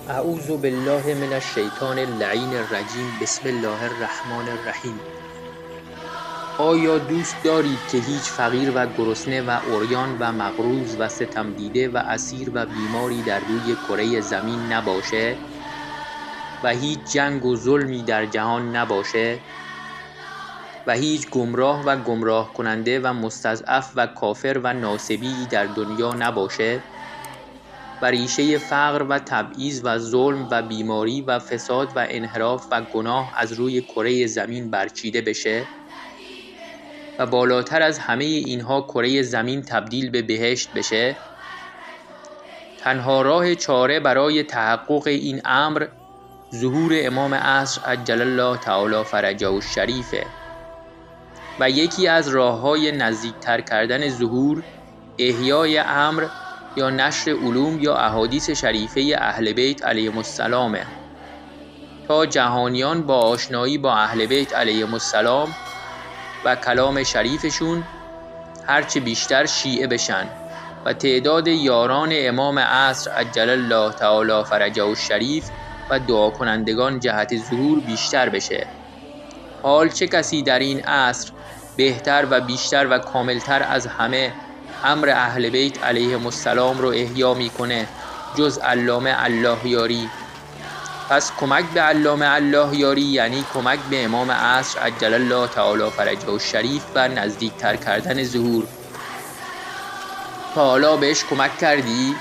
اعوذ بالله من الشیطان اللعین الرجیم. بسم الله الرحمن الرحیم. آیا دوست دارید که هیچ فقیر و گرسنه و عریان و مقروض و ستم دیده و اسیر و بیماری در روی کره زمین نباشه و هیچ جنگ و ظلمی در جهان نباشه و هیچ گمراه و گمراه کننده و مستضعف و کافر و ناصبی در دنیا نباشه و ریشه فقر و تبعیض و ظلم و بیماری و فساد و انحراف و گناه از روی کره زمین برچیده بشه و بالاتر از همه اینها کره زمین تبدیل به بهشت بشه؟ تنها راه چاره برای تحقق این امر ظهور امام عصر عجل الله تعالی فرجه الشریفه و یکی از راه‌های نزدیکتر کردن ظهور احیای امر یا نشر علوم یا احادیث شریفه اهل بیت علیهم السلامه تا جهانیان با آشنایی با اهل بیت علیهم السلام و کلام شریفشون هرچه بیشتر شیعه بشن و تعداد یاران امام عصر عجل الله تعالی فرجه الشریف و دعا کنندگان جهت ظهور بیشتر بشه. حال چه کسی در این عصر بهتر و بیشتر و کاملتر از همه امر اهل بیت علیهم السلام رو احیا میکنه جز علامه الله یاری؟ پس کمک به علامه الله یاری یعنی کمک به امام عصر عجل الله تعالی فرجه الشریف و نزدیکتر کردن ظهور. تا حالا بهش کمک کردی؟